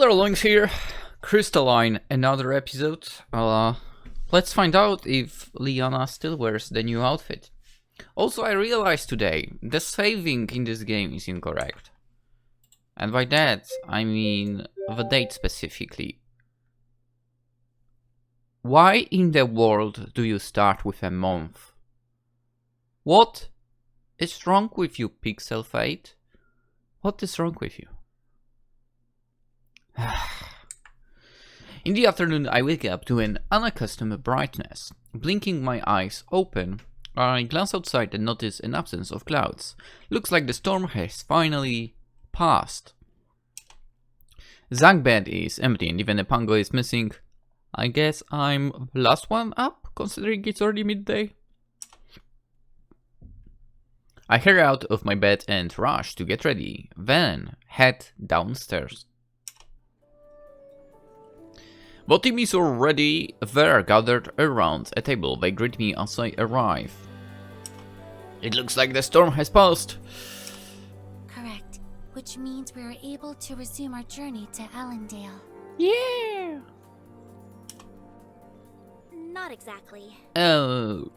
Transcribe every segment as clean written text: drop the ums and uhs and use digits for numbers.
Hello there, Lynx here. Crystalline, another episode. Let's find out if Leanna still wears the new outfit. Also, I realized today, the saving in this game is incorrect. And by that, I mean the date specifically. Why in the world do you start with a month? What is wrong with you, Pixel Fate? What is wrong with you? In the afternoon, I wake up to an unaccustomed brightness. Blinking my eyes open, I glance outside and notice an absence of clouds. Looks like the storm has finally passed. Zag's bed is empty and even the pango is missing. I guess I'm the last one up, considering it's already midday. I hurry out of my bed and rush to get ready, then head downstairs. The team is already there, gathered around a table. They greet me as I arrive. It looks like the storm has passed. Correct, which means we are able to resume our journey to Allendale. Yeah! Not exactly. Oh.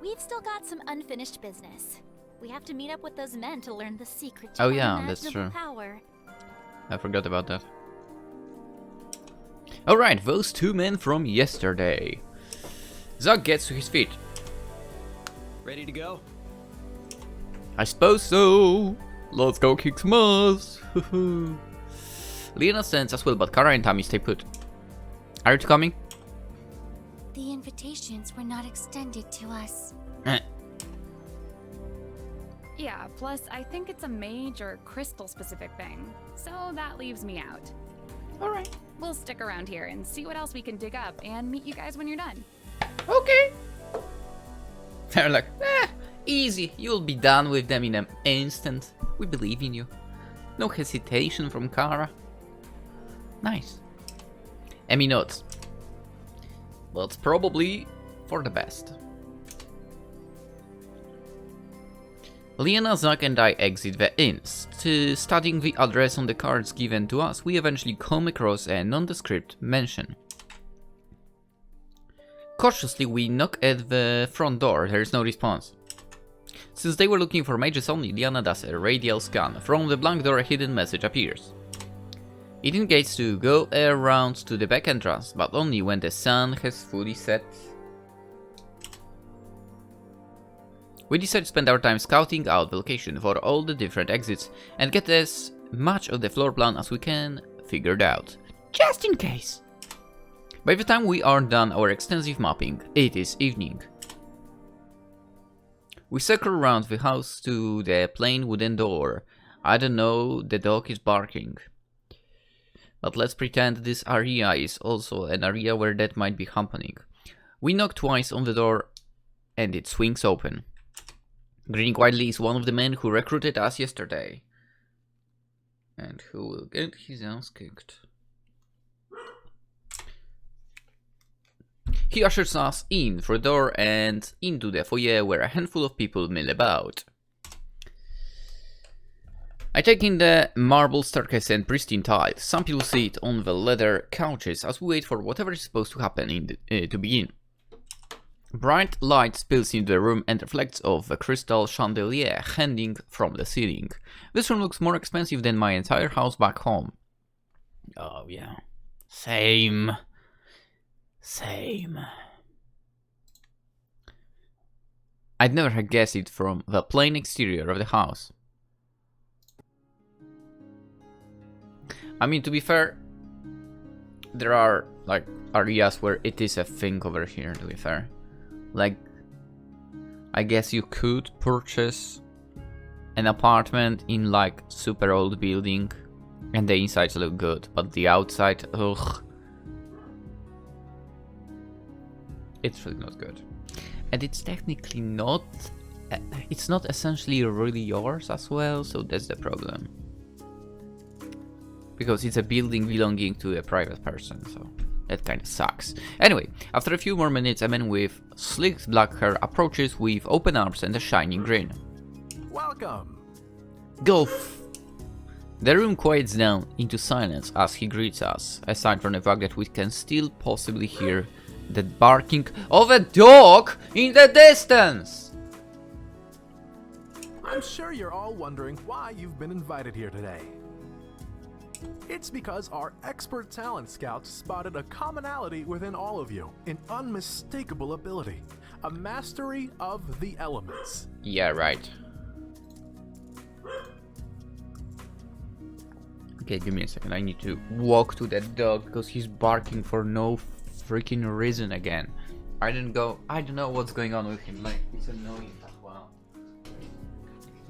We've still got some unfinished business. We have to meet up with those men to learn the secret to Oh yeah, that's true. Power. I forgot about that. Alright, those two men from yesterday. Zag gets to his feet. Ready to go? I suppose so. Let's go kick some ass. Leanna stands as well, but Kara and Tammy stay put. Are you coming? The invitations were not extended to us. Yeah, plus I think it's a mage or crystal specific thing, so that leaves me out. Alright. We'll stick around here and see what else we can dig up and meet you guys when you're done. Okay. They're like, easy. You'll be done with them in an instant. We believe in you. No hesitation from Kara. Nice. Emmy notes. Well, it's probably for the best. Leanna, Zag and I exit the inn. Studying the address on the cards given to us, we eventually come across a nondescript mansion. Cautiously, we knock at the front door. There is no response. Since they were looking for mages only, Leanna does a radial scan. From the blank door, a hidden message appears. It indicates to go around to the back entrance, but only when the sun has fully set. We decide to spend our time scouting out the location for all the different exits and get as much of the floor plan as we can figured out, just in case. By the time we are done our extensive mapping, it is evening. We circle around the house to the plain wooden door. I don't know, the dog is barking. But let's pretend this area is also an area where that might be happening. We knock twice on the door and it swings open. Grinning widely is one of the men who recruited us yesterday. And who will get his ass kicked. He ushers us in through the door and into the foyer where a handful of people mill about. I take in the marble staircase and pristine tiles. Some people sit on the leather couches as we wait for whatever is supposed to happen to begin. Bright light spills into the room and reflects off a crystal chandelier hanging from the ceiling. This room looks more expensive than my entire house back home. Oh yeah. Same. I'd never have guessed it from the plain exterior of the house. I mean, to be fair, there are like areas where it is a thing over here, to be fair. Like, I guess you could purchase an apartment in like super old building and the insides look good, but the outside, ugh. It's really not good. And it's technically not, it's not essentially really yours as well, so that's the problem. Because it's a building belonging to a private person, so that kind of sucks. Anyway, after a few more minutes, a man with slick black hair approaches with open arms and a shining grin. Welcome. Golf. The room quiets down into silence as he greets us, aside from the fact that we can still possibly hear the barking of a dog in the distance! I'm sure you're all wondering why you've been invited here today. It's because our expert talent scouts spotted a commonality within all of you, an unmistakable ability, a mastery of the elements. Yeah, right. Okay, give me a second. I need to walk to that dog because he's barking for no freaking reason again. I don't know what's going on with him. Like, it's annoying as well.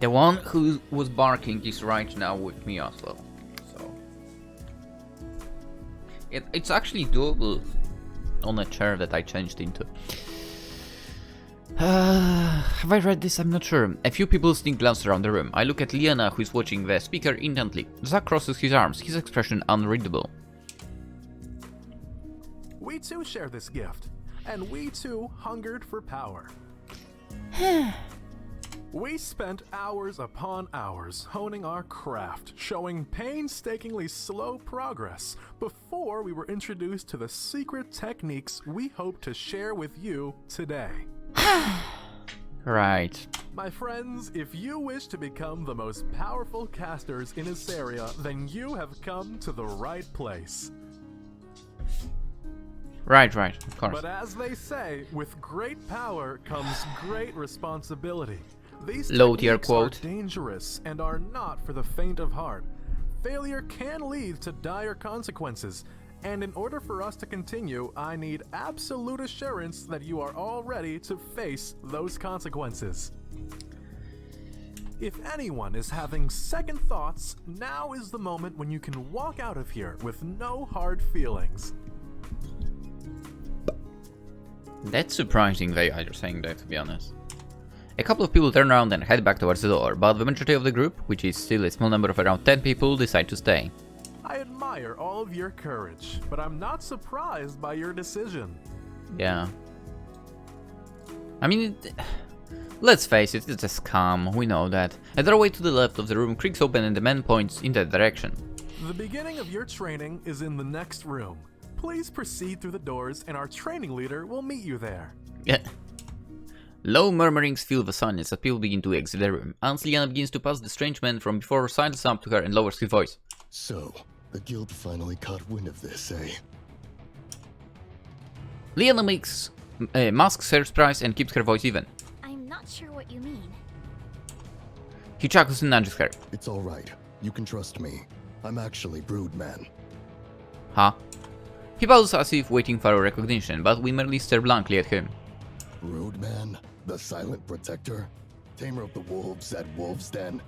The one who was barking is right now with me as well. So it's actually doable on a chair that I changed into. Have I read this? I'm not sure. A few people sneak glance around the room. I look at Leanna, who is watching the speaker intently. Zack crosses his arms, his expression unreadable. We too share this gift, and we too hungered for power. We spent hours upon hours honing our craft, showing painstakingly slow progress before we were introduced to the secret techniques we hope to share with you today. Right. My friends, if you wish to become the most powerful casters in this area, then you have come to the right place. Right, of course. But as they say, with great power comes great responsibility. These Low tier techniques quote. are dangerous and are not for the faint of heart. Failure can lead to dire consequences, and in order for us to continue, I need absolute assurance that you are all ready to face those consequences. If anyone is having second thoughts, now is the moment when you can walk out of here with no hard feelings. That's surprising they are saying that, to be honest. A couple of people turn around and head back towards the door, but the majority of the group, which is still a small number of around 10 people, decide to stay. I admire all of your courage, but I'm not surprised by your decision. Yeah. I mean, let's face it, it's a scam, we know that. A doorway to the left of the room creaks open and the man points in that direction. The beginning of your training is in the next room. Please proceed through the doors and our training leader will meet you there. Yeah. Low murmurings fill the silence as people begin to exit the room. As Leanna begins to pass the strange man from before, sidles up to her and lowers his voice. So, the guild finally caught wind of this, eh? Leanna masks her surprise and keeps her voice even. I'm not sure what you mean. He chuckles and nudges her. It's alright. You can trust me. I'm actually Broodman. Huh? He bows as if waiting for recognition, but we merely stare blankly at him. Broodman? The Silent Protector? Tamer of the Wolves at Wolf's Den?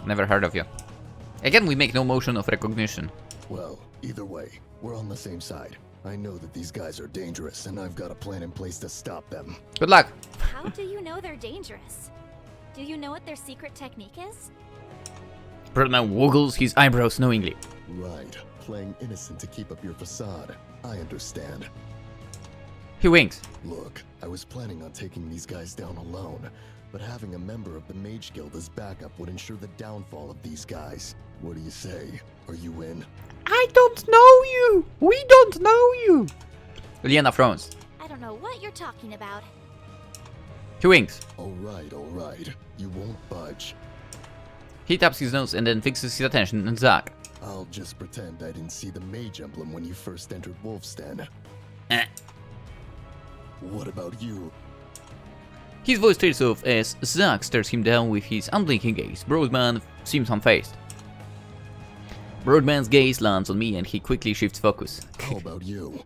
Never heard of you. Again, we make no motion of recognition. Well, either way, we're on the same side. I know that these guys are dangerous, and I've got a plan in place to stop them. Good luck! How do you know they're dangerous? Do you know what their secret technique is? Broodman woggles his eyebrows knowingly. Right. Playing innocent to keep up your facade. I understand. He winks. Look, I was planning on taking these guys down alone, but having a member of the Mage Guild as backup would ensure the downfall of these guys. What do you say? Are you in? I don't know you! We don't know you! Leanna frowns. I don't know what you're talking about. He winks. Alright. You won't budge. He taps his nose and then fixes his attention on Zack. I'll just pretend I didn't see the mage emblem when you first entered Wolf's Den. What about you? His voice trails off as Zack stares him down with his unblinking gaze. Broadman seems unfazed. Broadman's gaze lands on me and he quickly shifts focus. How about you?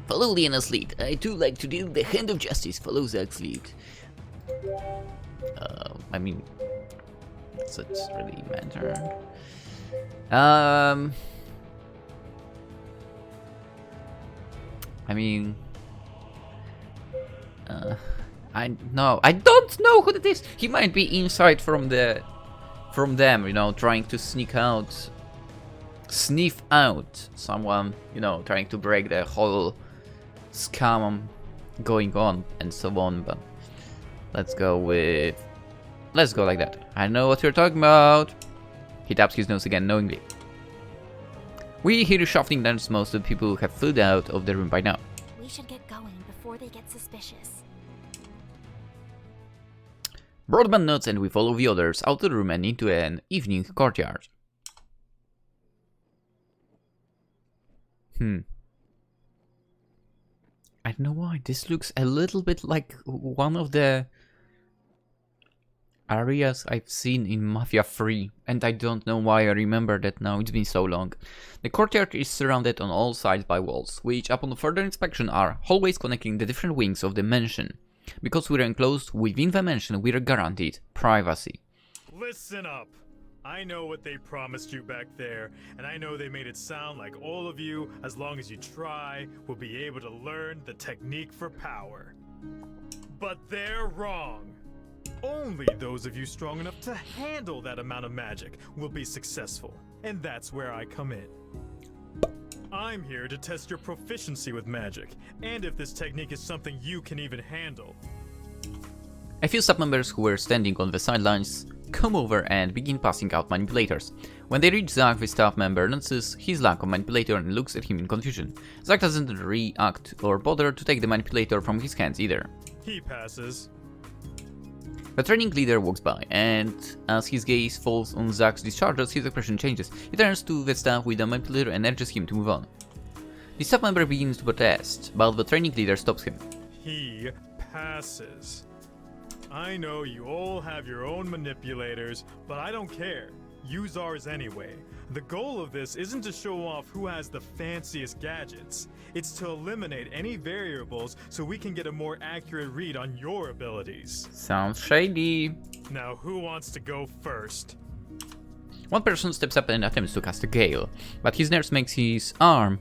Follow Leanna's lead. I too like to deal the hand of justice. Follow Zack's lead. I mean, does it really matter? I mean, I don't know who that is. He might be inside from them, you know, trying to sneak out, sniff out someone, you know, trying to break the whole scam going on and so on. But let's go like that. I know what you're talking about. He taps his nose again knowingly. We hear shuffling dance. Most of the people have filled out of the room by now. We should get going before they get suspicious. Broadband nods and we follow the others out of the room and into an evening courtyard. I don't know why, this looks a little bit like one of the areas I've seen in Mafia 3, and I don't know why I remember that now, it's been so long. The courtyard is surrounded on all sides by walls, which upon further inspection are hallways connecting the different wings of the mansion. Because we're enclosed within the mansion, we're guaranteed privacy. Listen up! I know what they promised you back there, and I know they made it sound like all of you, as long as you try, will be able to learn the technique for power. But they're wrong! Only those of you strong enough to handle that amount of magic will be successful, and that's where I come in. I'm here to test your proficiency with magic, and if this technique is something you can even handle. A few staff members who were standing on the sidelines come over and begin passing out manipulators. When they reach Zach, the staff member notices his lack of manipulator and looks at him in confusion. Zach doesn't react or bother to take the manipulator from his hands either. He passes. The training leader walks by, and as his gaze falls on Zach's discharges, his expression changes. He turns to the staff with the manipulator and urges him to move on. The staff member begins to protest, but the training leader stops him. He passes. I know you all have your own manipulators, but I don't care. Use ours anyway. The goal of this isn't to show off who has the fanciest gadgets. It's to eliminate any variables so we can get a more accurate read on your abilities. Sounds shady. Now who wants to go first? One person steps up and attempts to cast a gale, but his nurse makes his arm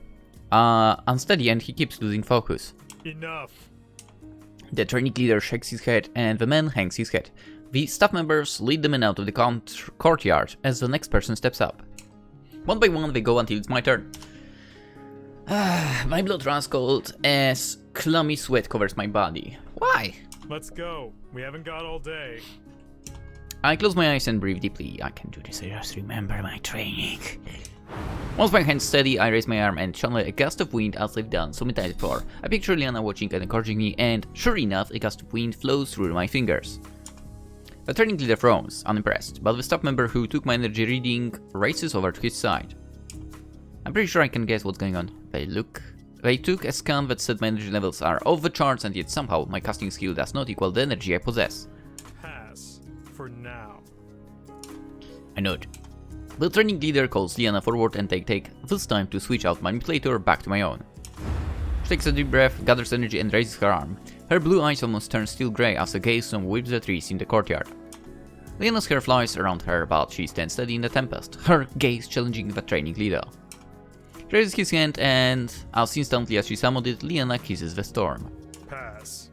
unsteady and he keeps losing focus. Enough. The training leader shakes his head and the man hangs his head. The staff members lead the men out of the courtyard as the next person steps up. One by one they go until it's my turn. My blood runs cold as clammy sweat covers my body. Why? Let's go. We haven't got all day. I close my eyes and breathe deeply. I can do this, I just remember my training. Once my hand's steady, I raise my arm and channel a gust of wind as I've done so many times before. I picture Leanna watching and encouraging me, and sure enough, a gust of wind flows through my fingers. The training leader frowns, unimpressed, but the staff member who took my energy reading races over to his side. I'm pretty sure I can guess what's going on. They took a scan that said my energy levels are off the charts, and yet somehow my casting skill does not equal the energy I possess. Pass. For now. I nod. The training leader calls Leanna forward and they take this time to switch out my manipulator back to my own. She takes a deep breath, gathers energy and raises her arm. Her blue eyes almost turn steel grey as the gaze whips the trees in the courtyard. Leanna's hair flies around her, but she stands steady in the tempest, her gaze challenging the training leader. He raises his hand and, as instantly as she summoned it, Leanna kisses the storm. Pass.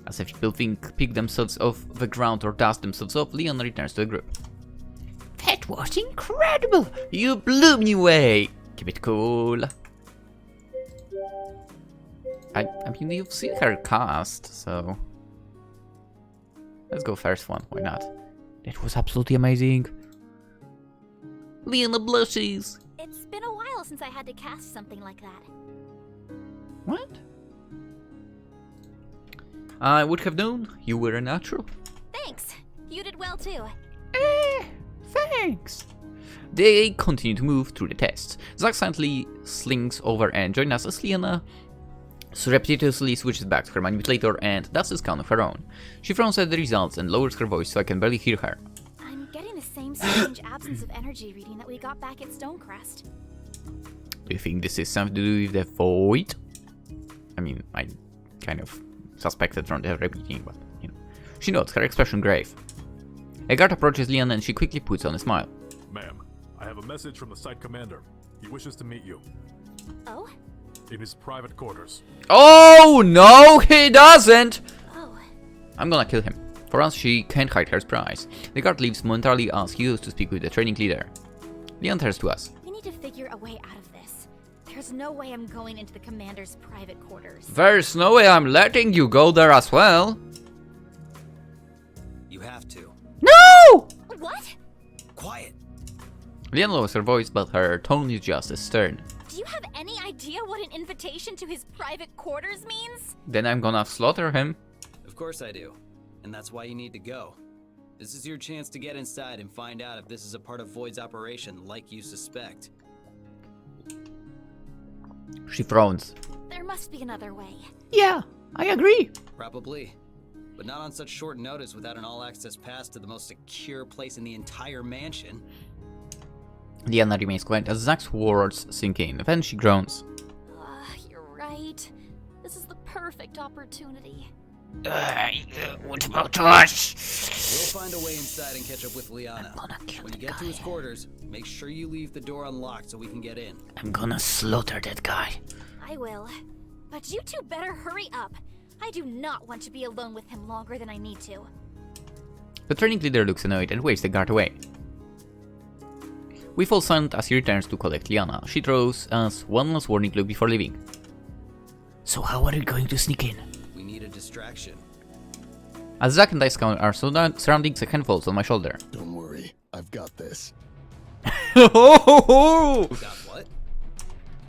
As if people pick themselves off the ground or dust themselves off, Leanna returns to the group. That was incredible! You blew me away! Keep it cool. I mean, you've seen her cast, so... Let's go first one, why not? That was absolutely amazing. Leanna blushes! It's been a while since I had to cast something like that. What? I would have known you were a natural. Thanks! You did well too. Thanks. They continue to move through the tests. Zach silently slinks over and joins us as Leanna surreptitiously switches back to her manipulator and does a scan of her own. She frowns at the results and lowers her voice so I can barely hear her. I'm getting the same strange absence of energy reading that we got back at Stonecrest. Do you think this is something to do with the void? I mean, I kind of suspected from the repeating, but you know. She nods, her expression grave. A guard approaches Leanna and she quickly puts on a smile. Ma'am, I have a message from the site commander. He wishes to meet you. Oh? In his private quarters. Oh, no, he doesn't! Oh. I'm gonna kill him. For once, she can't hide her surprise. The guard leaves momentarily as he goes to speak with the training leader. Leanna turns to us. We need to figure a way out of this. There's no way I'm going into the commander's private quarters. There's no way I'm letting you go there as well. You have to. No! What? Quiet. Leanna lowers her voice, but her tone is just as stern. Do you have any idea what an invitation to his private quarters means? Then I'm gonna slaughter him. Of course I do. And that's why you need to go. This is your chance to get inside and find out if this is a part of Void's operation like you suspect. She frowns. There must be another way. Yeah, I agree. Probably. But not on such short notice without an all-access pass to the most secure place in the entire mansion. Leanna remains quiet as Zach's words sink in. Then she groans. You're right. This is the perfect opportunity. What about us? We'll find a way inside and catch up with Leanna. When you get to his quarters, make sure you leave the door unlocked so we can get in. I'm gonna slaughter that guy. I will. But you two better hurry up. I do not want to be alone with him longer than I need to. The training leader looks annoyed and waves the guard away. We fall silent as he returns to collect Leanna. She throws us one last warning look before leaving. So how are we going to sneak in? We need a distraction. As Zack and I scout our surroundings, a hand falls on my shoulder. Don't worry, I've got this. Got what?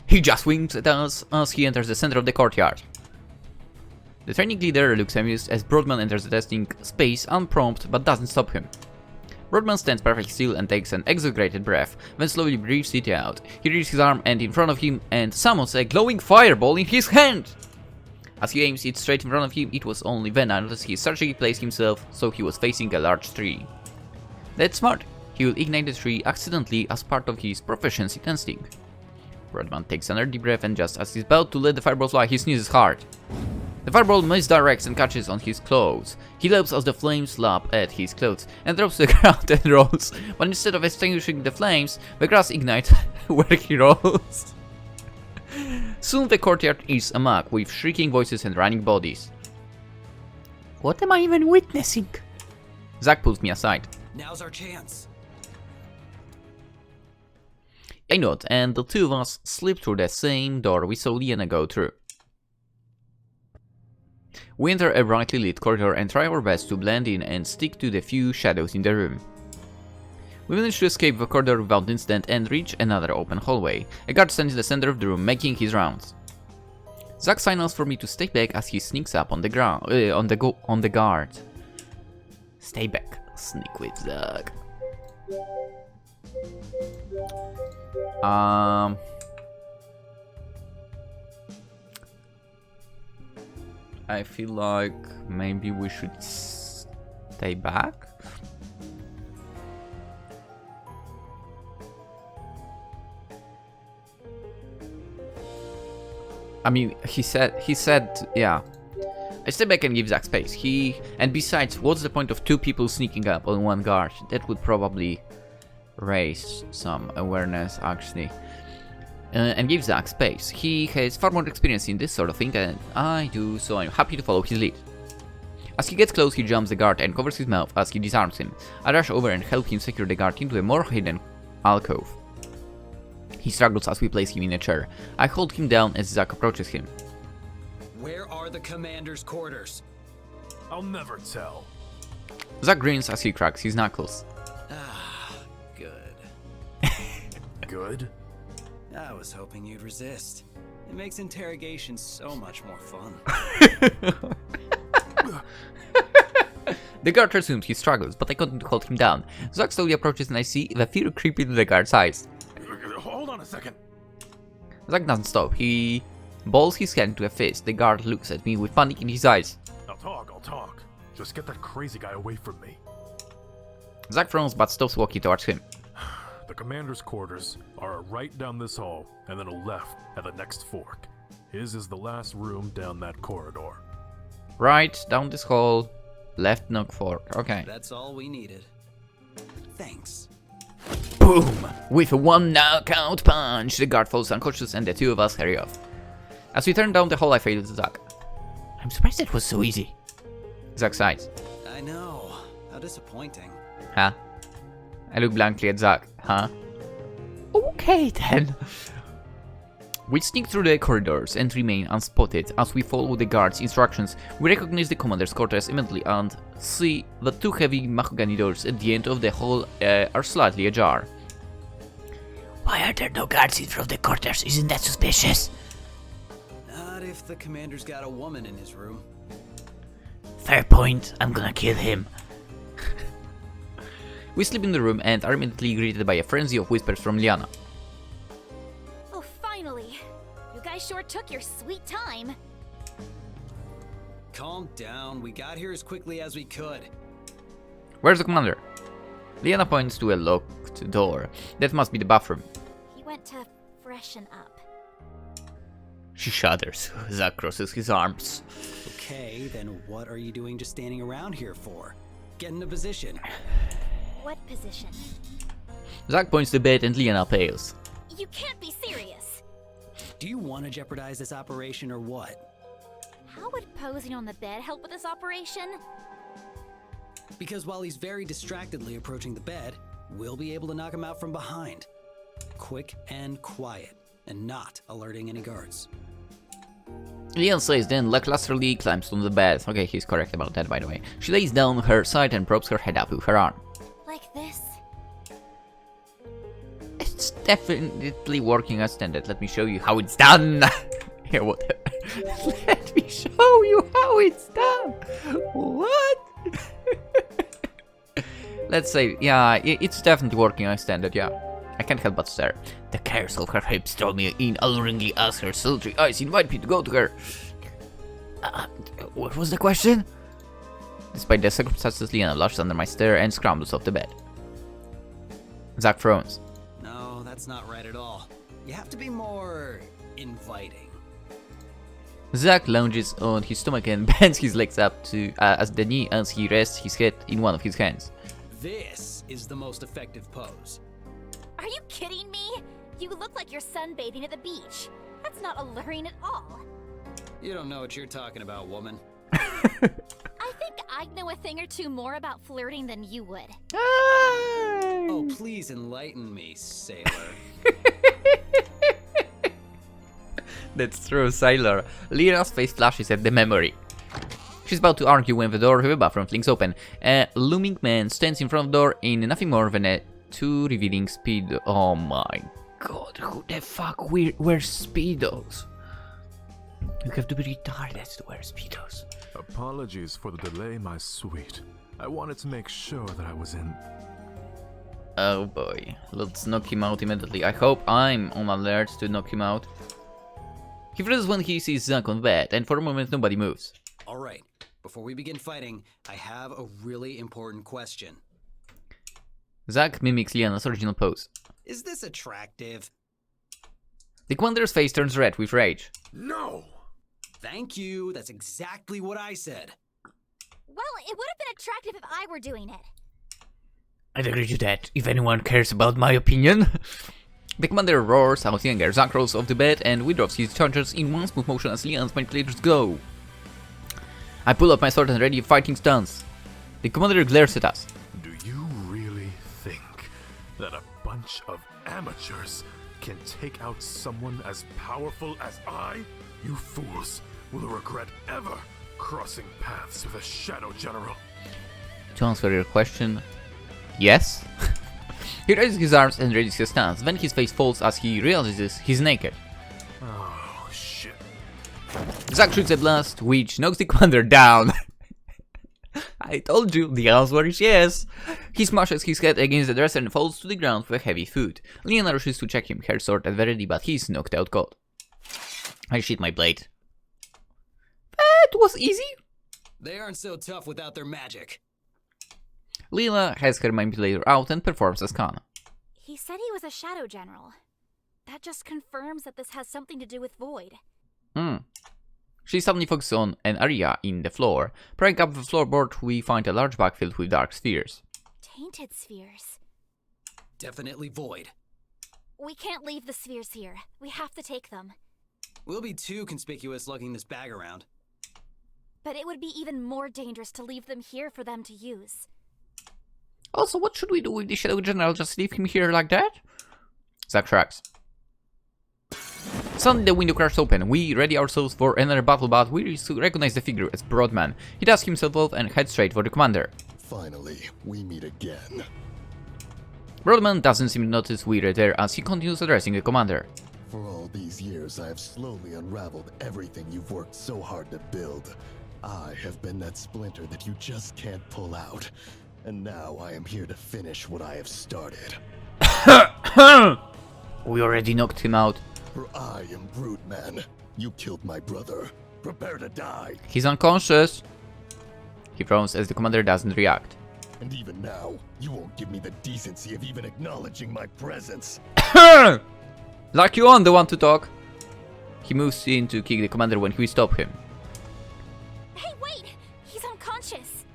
He just winks at us as he enters the center of the courtyard. The training leader looks amused as Broadman enters the testing space unprompted but doesn't stop him. Broadman stands perfectly still and takes an exaggerated breath, then slowly breathes it out. He reaches his arm and in front of him and summons a glowing fireball in his hand! As he aims it straight in front of him, it was only then I noticed he surgically placed himself so he was facing a large tree. That's smart. He will ignite the tree accidentally as part of his proficiency testing. Broadman takes another deep breath and just as he's about to let the fireball fly, he sneezes hard. The fireball misdirects and catches on his clothes. He leaps as the flames lap at his clothes and drops to the ground and rolls, but instead of extinguishing the flames, the grass ignites where he rolls. Soon the courtyard is amok with shrieking voices and running bodies. What am I even witnessing? Zack pulls me aside. Now's our chance. I nod, and the two of us slip through the same door we saw Leanna go through. We enter a brightly lit corridor and try our best to blend in and stick to the few shadows in the room. We manage to escape the corridor without incident and reach another open hallway. A guard stands in the center of the room, making his rounds. Zack signals for me to stay back as he sneaks up on the ground, on the guard. Stay back, sneak with Zack. I feel like maybe we should stay back. I mean, he said, yeah. I step back and give Zack space. And besides, what's the point of two people sneaking up on one guard? That would probably raise some awareness, actually. And give Zack space. He has far more experience in this sort of thing than I do, so I'm happy to follow his lead. As he gets close, he jumps the guard and covers his mouth as he disarms him. I rush over and help him secure the guard into a more hidden alcove. He struggles as we place him in a chair. I hold him down as Zack approaches him. Where are the commander's quarters? I'll never tell. Zack grins as he cracks his knuckles. Ah, good. Good? I was hoping you'd resist. It makes interrogation so much more fun. The guard resumes his struggles, but I continue to hold him down. Zack slowly approaches and I see the fear creep into the guard's eyes. Hold on a second. Zack doesn't stop. He balls his hand into a fist. The guard looks at me with panic in his eyes. I'll talk. Just get that crazy guy away from me. Zack frowns but stops walking towards him. The commander's quarters are right down this hall, and then a left at the next fork. His is the last room down that corridor. Right, down this hall, left knock fork. Okay. That's all we needed. Thanks. Boom! With a one knockout punch, the guard falls unconscious and the two of us hurry off. As we turn down the hall, I fade to Zack. I'm surprised it was so easy. Zack sighs. I know. How disappointing. Huh? I look blankly at Zack. Huh? Okay then. We sneak through the corridors and remain unspotted. As we follow the guard's instructions, we recognize the commander's quarters immediately and see the two heavy mahogany doors at the end of the hall are slightly ajar. Why are there no guards in front of the quarters? Isn't that suspicious? Not if the commander's got a woman in his room. Fair point, I'm gonna kill him. We sleep in the room and are immediately greeted by a frenzy of whispers from Leanna. Oh, finally. You guys sure took your sweet time. Calm down, we got here as quickly as we could. Where's the commander? Leanna points to a locked door. That must be the bathroom. He went to freshen up. She shudders. Zack crosses his arms. Okay, then what are you doing just standing around here for? Get in a position. What position? Zack points to the bed and Leanna pales. You can't be serious. Do you want to jeopardize this operation or what? How would posing on the bed help with this operation? Because while he's very distractedly approaching the bed, we'll be able to knock him out from behind. Quick and quiet, and not alerting any guards. Leanna says, then lacklusterly climbs on the bed. Okay, he's correct about that, by the way. She lays down her side and props her head up with her arm. Like this? It's definitely working as intended. Let me show you how it's done. Here, whatever. Let me show you how it's done. What? Let's say, yeah, it's definitely working as intended, yeah. I can't help but stare. The curves of her hips draw me in alluringly as her sultry eyes invite me to go to her. What was the question? Despite the circumstances, Leanna blushes under my stare and scrambles off the bed. Zack frowns. No, that's not right at all. You have to be more inviting. Zack lounges on his stomach and bends his legs up to as the knee as he rests his head in one of his hands. This is the most effective pose. Are you kidding me? You look like you're sunbathing at the beach. That's not alluring at all. You don't know what you're talking about, woman. I think I'd know a thing or two more about flirting than you would. Oh, please enlighten me, sailor. That's true, sailor. Lyra's face flashes at the memory. She's about to argue when the door of the bathroom flings open. A looming man stands in front of the door in nothing more than a two revealing speed. Oh my god, who the fuck wears speedos? You have to be retarded to wear speedos. Apologies for the delay, my sweet. I wanted to make sure that I was in. Oh boy, let's knock him out immediately. I hope I'm on alert to knock him out. He freezes when he sees Zack on the bed, and for a moment nobody moves. Alright, before we begin fighting, I have a really important question. Zack mimics Leanna's original pose. Is this attractive? The commander's face turns red with rage. No! Thank you, that's exactly what I said. Well, it would have been attractive if I were doing it. I'd agree to that, if anyone cares about my opinion. The commander roars out in anger. Zack rolls off the bed and withdraws his charges in one smooth motion as Leanna's manipulators go. I pull up my sword and ready fighting stance. The commander glares at us. Do you really think that a bunch of amateurs can take out someone as powerful as I? You fools will regret ever crossing paths with a Shadow General. To answer your question, yes. He raises his arms and readies his stance, then his face falls as he realizes he's naked. Oh, shit. Zack shoots a blast, which knocks the commander down. I told you, the answer is yes. He smashes his head against the dresser and falls to the ground with a heavy thud. Leanna rushes to check him, her sword at the ready, but he's knocked out cold. I sheath my blade. That was easy. They aren't so tough without their magic. Leanna has her manipulator out and performs a scan. He said he was a Shadow General. That just confirms that this has something to do with Void. She suddenly focuses on an area in the floor. Prying up the floorboard, we find a large bag filled with dark spheres. Tainted spheres. Definitely Void. We can't leave the spheres here. We have to take them. We'll be too conspicuous lugging this bag around. But it would be even more dangerous to leave them here for them to use. Also, what should we do with the Shadow General? Just leave him here like that? Zack shrugs. Suddenly the window crashes open. We ready ourselves for another battle, but we recognize the figure as Broadman. He dusts himself off and heads straight for the commander. Finally, we meet again. Broadman doesn't seem to notice we're there as he continues addressing the commander. For all these years, I have slowly unraveled everything you've worked so hard to build. I have been that splinter that you just can't pull out. And now I am here to finish what I have started. We already knocked him out. For I am Broodman. You killed my brother. Prepare to die. He's unconscious. He frowns as the commander doesn't react. And even now, you won't give me the decency of even acknowledging my presence. Like you aren't the one to talk. He moves in to kick the commander when we stop him. Hey, wait! He's unconscious!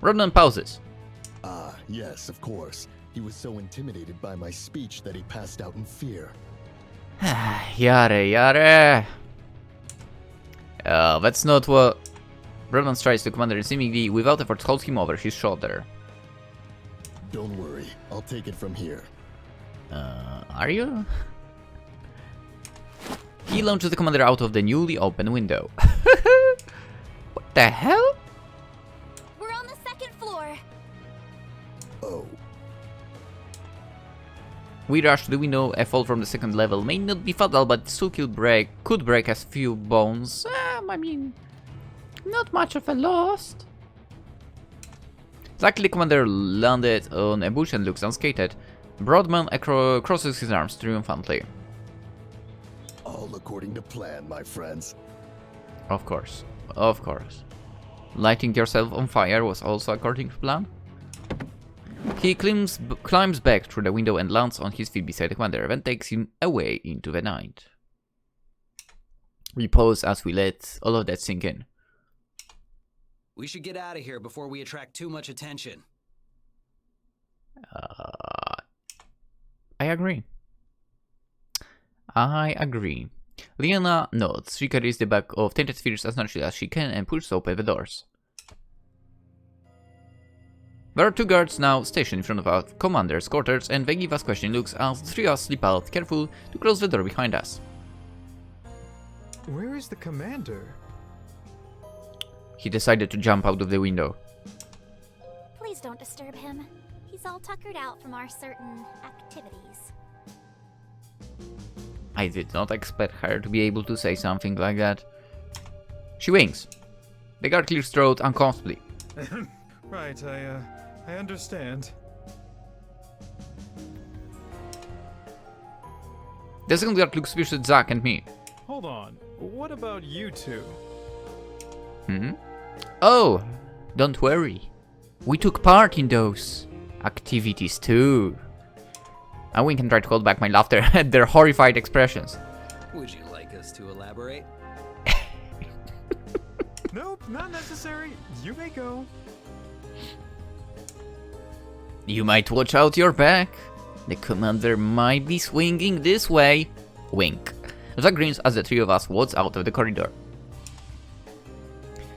Rodman pauses. Ah, yes, of course. He was so intimidated by my speech that he passed out in fear. Yare, yare. That's not what... Rodman strides to the commander and seemingly without effort holds him over his shoulder. Don't worry, I'll take it from here. Are you? He launches the commander out of the newly opened window. What the hell? We're on the second floor! Oh. We rush to the window. A fall from the second level may not be fatal, but still could break a few bones. I mean, not much of a loss. Luckily, the commander landed on a bush and looks unscathed. Broadman crosses his arms triumphantly. All according to plan, my friends. Of course, of course. Lighting yourself on fire was also according to plan. He climbs back through the window and lands on his feet beside the commander, then takes him away into the night. We pause as we let all of that sink in. We should get out of here before we attract too much attention. I agree. I agree. Leanna nods. She carries the bag of tainted spheres as naturally as she can and pushes open the doors. There are two guards now stationed in front of our commander's quarters, and they give us questioning looks as the three of us slip out, careful to close the door behind us. Where is the commander? He decided to jump out of the window. Please don't disturb him. He's all tuckered out from our certain activities. I did not expect her to be able to say something like that. She winks. The guard clears throat uncomfortably. Right, I understand. The second guard looks suspicious at Zack and me. Hold on. What about you two? Oh, don't worry. We took part in those activities too. I wink and try to hold back my laughter at their horrified expressions. Would you like us to elaborate? Nope, not necessary. You may go. You might watch out your back. The commander might be swinging this way. Wink. Zack grins as the three of us walks out of the corridor.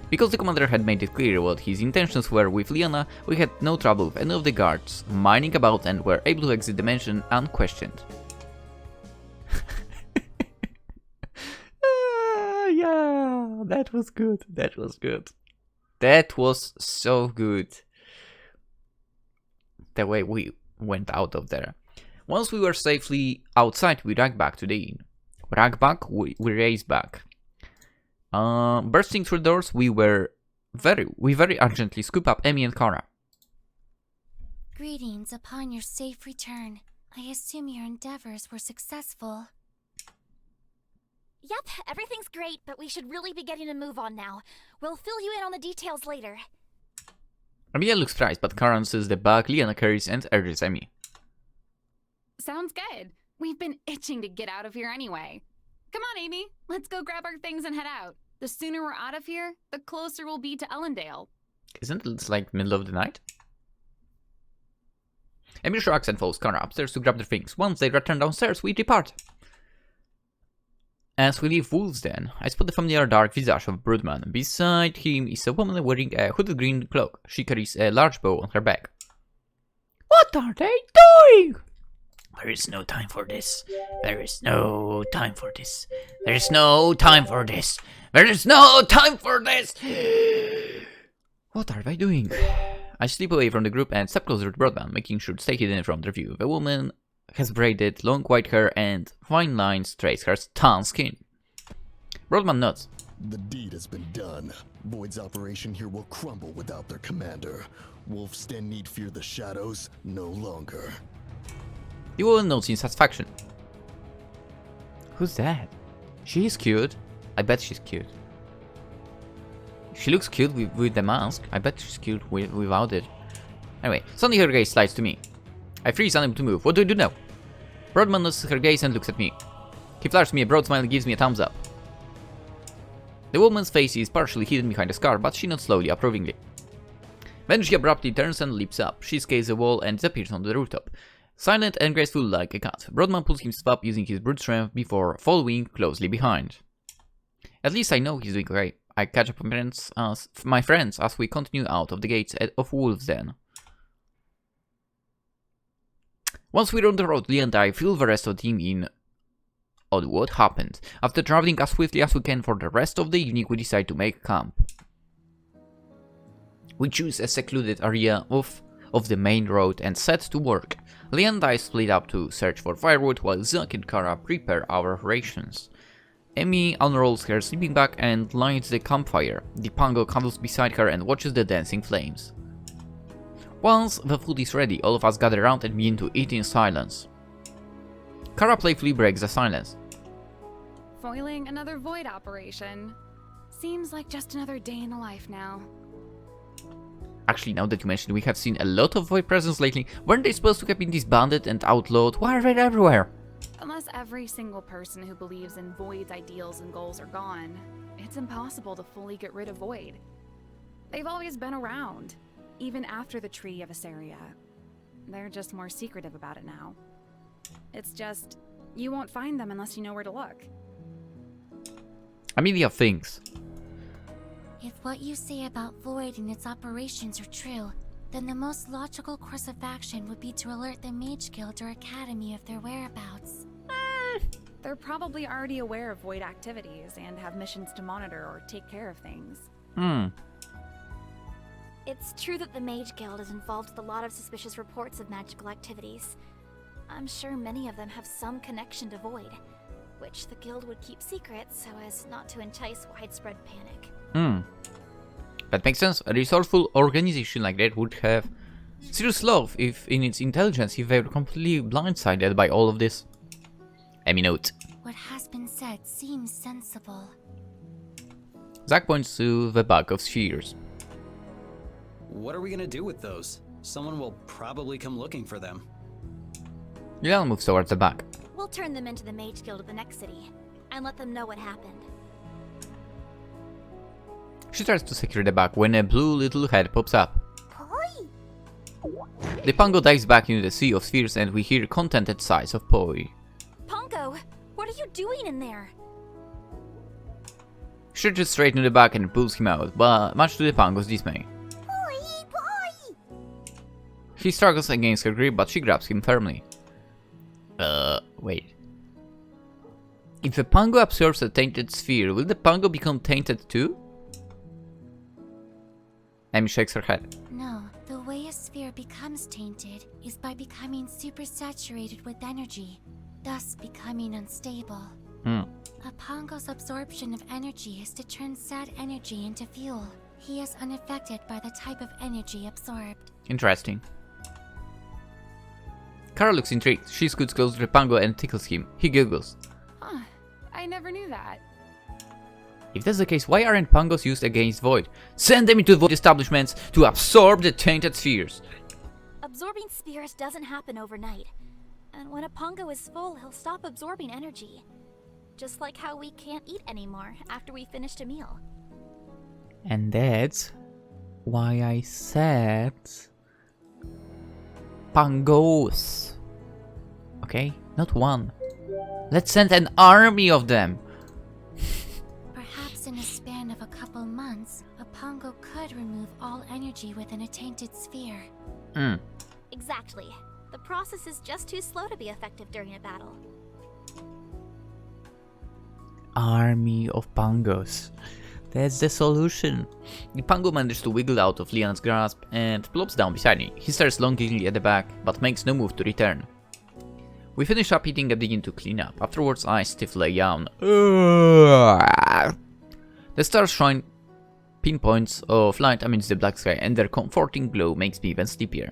Because the commander had made it clear what his intentions were with Leanna, we had no trouble with any of the guards mining about and were able to exit the mansion unquestioned. Yeah, that was good. That was good. That was so good. The way we went out of there. Once we were safely outside, we ran back to the inn. Ran back, we raced back. Bursting through doors, we very urgently scoop up Emmy and Kara. Greetings upon your safe return. I assume your endeavors were successful. Yep, everything's great, but we should really be getting a move on now. We'll fill you in on the details later. Emmy looks surprised, but Kara answers the bag Leanna carries and urges Emmy. Sounds good. We've been itching to get out of here anyway. Come on, Amy. Let's go grab our things and head out. The sooner we're out of here, the closer we'll be to Ellendale. Isn't it like middle of the night? Emmy shrugs and follows Kara upstairs to grab their things. Once they return downstairs, we depart. As we leave Wolf's Den, I spot the familiar dark visage of Broodman. Beside him is a woman wearing a hooded green cloak. She carries a large bow on her back. What are they doing? There is no time for this. There is no time for this. There is no time for this. There is no time for this. What are they doing? I slip away from the group and step closer to Broadman, making sure to stay hidden from their view. The woman has braided, long white hair and fine lines trace her tan skin. Broadman nods. The deed has been done. Void's operation here will crumble without their commander. Wolves then need fear the shadows no longer. The woman nods in satisfaction. Who's that? She is cute. I bet she's cute. She looks cute with the mask. I bet she's cute without it. Anyway, suddenly her gaze slides to me. I freeze, unable to move. What do I do now? Broadman nods her gaze and looks at me. He flashes me a broad smile and gives me a thumbs up. The woman's face is partially hidden behind a scar, but she nods slowly, approvingly. Then she abruptly turns and leaps up. She scales the wall and disappears on the rooftop. Silent and graceful like a cat, Broadman pulls himself up using his brute strength before following closely behind. At least I know he's doing great. I catch up my friends as we continue out of the gates of Wolf's Den. Once we're on the road, Leanna and I fill the rest of the team in on what happened. After traveling as swiftly as we can for the rest of the evening, we decide to make camp. We choose a secluded area of the main road and set to work. Leanna and I split up to search for firewood while Zach and Kara prepare our rations. Emmy unrolls her sleeping bag and lights the campfire. The Pango cuddles beside her and watches the dancing flames. Once the food is ready, all of us gather around and begin to eat in silence. Kara playfully breaks the silence. Foiling another void operation. Seems like just another day in the life now. Actually, now that you mention, we have seen a lot of void presence lately. Weren't they supposed to have been disbanded and outlawed? Why are they everywhere? Unless every single person who believes in Void's ideals and goals are gone, it's impossible to fully get rid of Void. They've always been around, even after the Tree of Assyria. They're just more secretive about it now. It's just, you won't find them unless you know where to look. I mean, they have things. If what you say about Void and its operations are true, then the most logical course of action would be to alert the Mage Guild or Academy of their whereabouts. They're probably already aware of Void activities and have missions to monitor or take care of things. It's true that the Mage Guild is involved with a lot of suspicious reports of magical activities. I'm sure many of them have some connection to Void, which the Guild would keep secret so as not to entice widespread panic. That makes sense. A resourceful organization like that would have serious love if in its intelligence if they were completely blindsided by all of this. Emmy note. What has been said seems sensible. Zach points to the bag of spheres. What are we gonna do with those? Someone will probably come looking for them. Leanna moves towards the bag. We'll turn them into the Mage Guild of the next city, and let them know what happened. She tries to secure the bag when a blue little head pops up. Poi! The Pango dives back into the sea of spheres and we hear contented sighs of Poi. Pongo, what are you doing in there? She stretches straight into the bag and pulls him out, but much to the Pango's dismay. Poi! He struggles against her grip, but she grabs him firmly. Wait. If a Pango absorbs a tainted sphere, will the Pango become tainted too? Emmy shakes her head. No, the way a sphere becomes tainted is by becoming supersaturated with energy, thus becoming unstable. A Pongo's absorption of energy is to turn sad energy into fuel. He is unaffected by the type of energy absorbed. Interesting. Kara looks intrigued. She scoots close to the Pango and tickles him. He giggles. Huh, I never knew that. If that's the case, why aren't Pangos used against Void? Send them into Void establishments to absorb the tainted spheres. Absorbing spheres doesn't happen overnight. And when a Pongo is full, he'll stop absorbing energy. Just like how we can't eat anymore after we finished a meal. And that's why I said Pangos. Okay? Not one. Let's send an army of them. Perhaps in a span of a couple months, a Pongo could remove all energy within a tainted sphere. Exactly. The process is just too slow to be effective during a battle. Army of Pangos. That's the solution. The Pango manages to wiggle out of Leanna's grasp and plops down beside me. He stares longingly at the back, but makes no move to return. We finish up eating and begin to clean up. Afterwards, I stiffly yawn. The stars shine pinpoints of light amidst the black sky, and their comforting glow makes me even sleepier.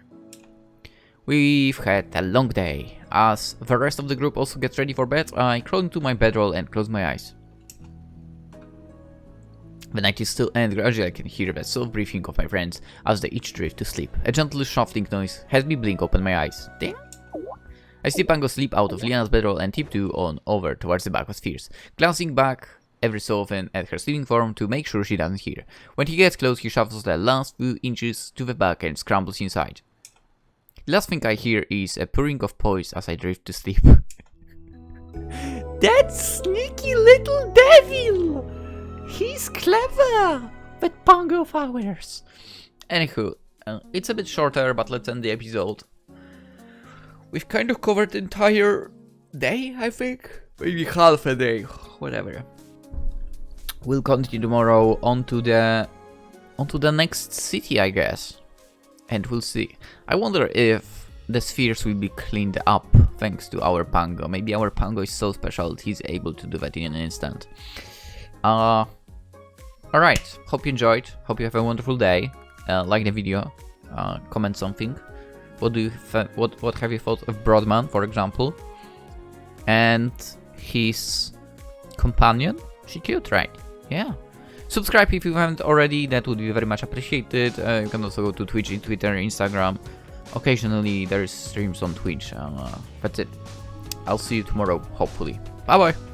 We've had a long day. As the rest of the group also gets ready for bed, I crawl into my bedroll and close my eyes. The night is still, and gradually I can hear the soft breathing of my friends as they each drift to sleep. A gentle shuffling noise has me blink open my eyes. Ding! I see Pango slip out of Leanna's bedroll and tiptoe on over towards the back of Spheres, glancing back every so often at her sleeping form to make sure she doesn't hear. When he gets close, he shuffles the last few inches to the back and scrambles inside. The last thing I hear is a purring of poise as I drift to sleep. That sneaky little devil! He's clever! That Pango of ours! Anywho, it's a bit shorter, but let's end the episode. We've kind of covered the entire day, I think. Maybe half a day, whatever. We'll continue tomorrow onto the next city, I guess. And we'll see. I wonder if the spheres will be cleaned up thanks to our Pango. Maybe our Pango is so special that he's able to do that in an instant. Alright, hope you enjoyed. Hope you have a wonderful day. Like the video. Comment something. What have you thought of Broadman, for example? And his companion? She cute, right? Yeah. Subscribe if you haven't already, that would be very much appreciated. You can also go to Twitch, Twitter, Instagram. Occasionally there is streams on Twitch. That's it. I'll see you tomorrow, hopefully. Bye bye!